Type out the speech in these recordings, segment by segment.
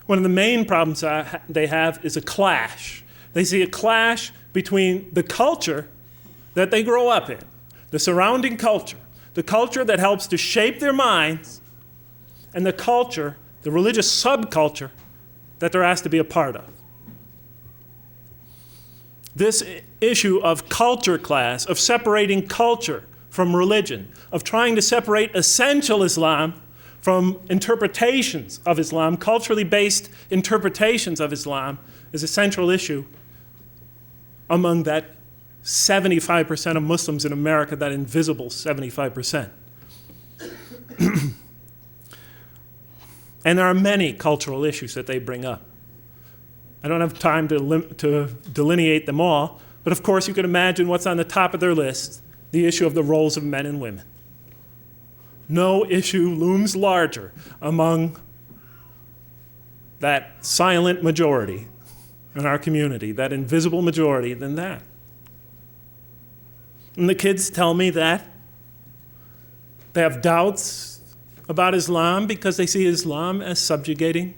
One of the main problems they have is a clash. They see a clash between the culture that they grow up in, the surrounding culture, the culture that helps to shape their minds, and the culture, the religious subculture, that they're asked to be a part of. This issue of culture class, of separating culture from religion, of trying to separate essential Islam from interpretations of Islam, culturally based interpretations of Islam, is a central issue among that 75% of Muslims in America, that invisible 75%. And there are many cultural issues that they bring up. I don't have time to delineate them all, but of course you can imagine what's on the top of their list, the issue of the roles of men and women. No issue looms larger among that silent majority in our community, that invisible majority, than that. And the kids tell me that they have doubts about Islam because they see Islam as subjugating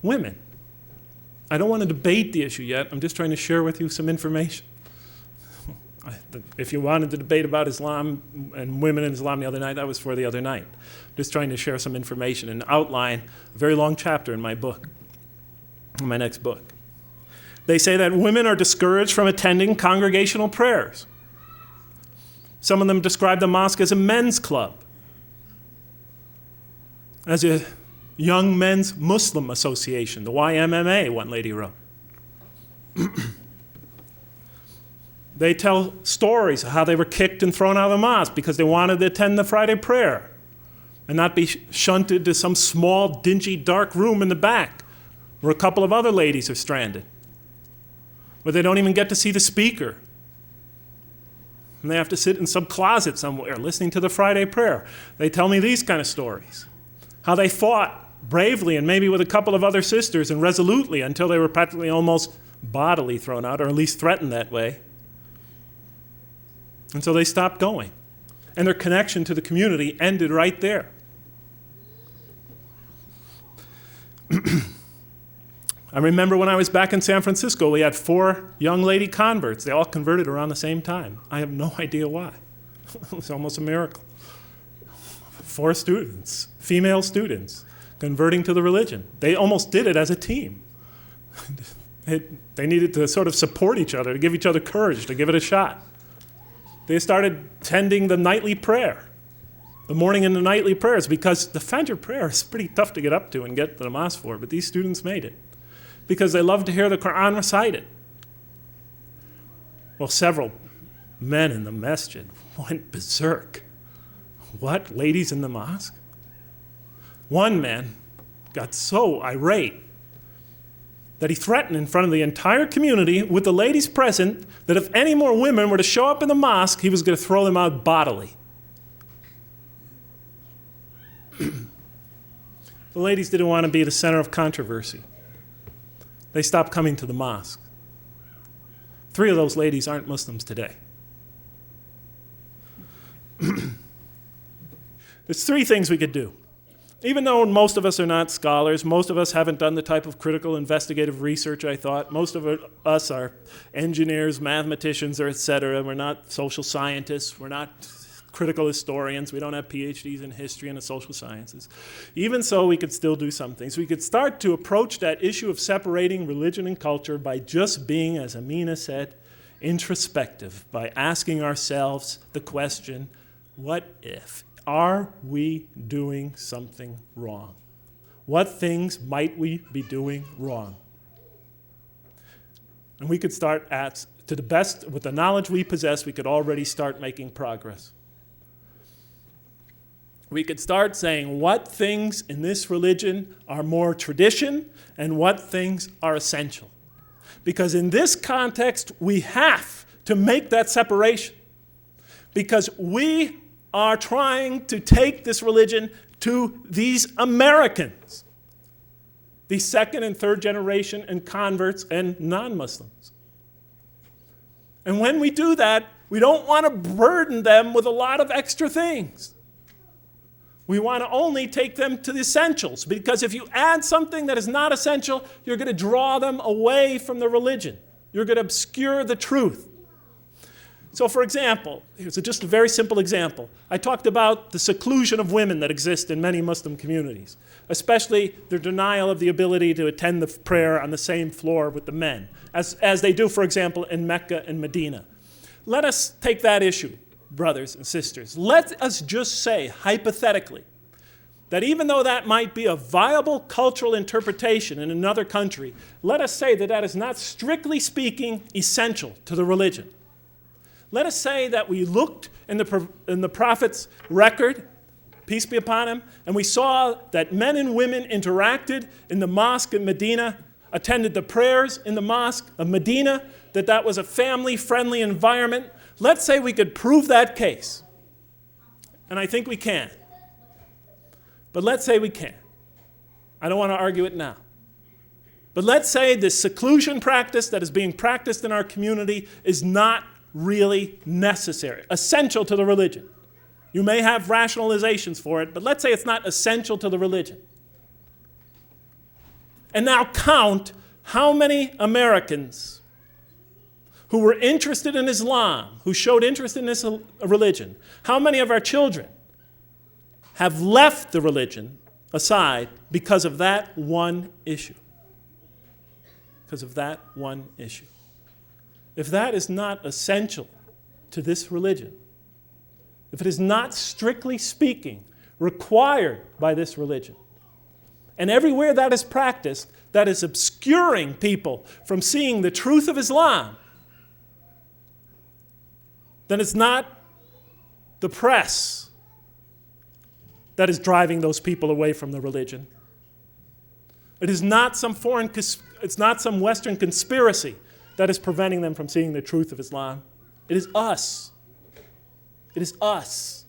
women. I don't want to debate the issue yet. I'm just trying to share with you some information. If you wanted to debate about Islam and women in Islam the other night, that was for the other night. I'm just trying to share some information and outline a very long chapter in my book, in my next book. They say that women are discouraged from attending congregational prayers. Some of them describe the mosque as a men's club, as a young men's Muslim association, the YMMA, one lady wrote. They tell stories of how they were kicked and thrown out of the mosque because they wanted to attend the Friday prayer and not be shunted to some small, dingy, dark room in the back where a couple of other ladies are stranded, where they don't even get to see the speaker. And they have to sit in some closet somewhere listening to the Friday prayer. They tell me these kind of stories, how they fought bravely and maybe with a couple of other sisters and resolutely until they were practically almost bodily thrown out, or at least threatened that way. And so they stopped going. And their connection to the community ended right there. I remember when I was back in San Francisco, we had 4 young lady converts. They all converted around the same time. I have no idea why. It was almost a miracle. 4 students, female students, converting to the religion. They almost did it as a team. They needed to sort of support each other, to give each other courage, to give it a shot. They started attending the nightly prayer, the morning and the nightly prayers, because the Fajr prayer is pretty tough to get up to and get to the mosque for, but these students made it because they loved to hear the Quran recited. Well, several men in the masjid went berserk. What, ladies in the mosque? One man got so irate that he threatened in front of the entire community with the ladies present that if any more women were to show up in the mosque, he was going to throw them out bodily. The ladies didn't want to be the center of controversy. They stopped coming to the mosque. 3 of those ladies aren't Muslims today. There's 3 things we could do. Even though most of us are not scholars, most of us haven't done the type of critical investigative research I thought. Most of us are engineers, mathematicians, or et cetera. We're not social scientists. We're not critical historians. We don't have PhDs in history and the social sciences. Even so, we could still do some things. We could start to approach that issue of separating religion and culture by just being, as Amina said, introspective, by asking ourselves the question, what if? Are we doing something wrong? What things might we be doing wrong? And we could start to the best, with the knowledge we possess, we could already start making progress. We could start saying what things in this religion are more tradition and what things are essential. Because in this context, we have to make that separation. Because we are trying to take this religion to these Americans, these 2nd and 3rd generation and converts and non-Muslims. And when we do that, we don't want to burden them with a lot of extra things. We want to only take them to the essentials, because if you add something that is not essential, you're going to draw them away from the religion. You're going to obscure the truth. So for example, here's just a very simple example. I talked about the seclusion of women that exist in many Muslim communities, especially their denial of the ability to attend the prayer on the same floor with the men, as they do, for example, in Mecca and Medina. Let us take that issue, brothers and sisters. Let us just say, hypothetically, that even though that might be a viable cultural interpretation in another country, let us say that that is not, strictly speaking, essential to the religion. Let us say that we looked in the prophet's record, peace be upon him, and we saw that men and women interacted in the mosque in Medina, attended the prayers in the mosque of Medina, that was a family-friendly environment. Let's say we could prove that case. And I think we can. But let's say we can. I don't want to argue it now. But let's say this seclusion practice that is being practiced in our community is not really necessary, essential to the religion. You may have rationalizations for it, but let's say it's not essential to the religion. And now count how many Americans who were interested in Islam, who showed interest in this religion, how many of our children have left the religion aside because of that one issue. Because of that one issue. If that is not essential to this religion, if it is not, strictly speaking, required by this religion, and everywhere that is practiced, that is obscuring people from seeing the truth of Islam, then it's not the press that is driving those people away from the religion. It is not some it's not some Western conspiracy that is preventing them from seeing the truth of Islam. It is us. It is us.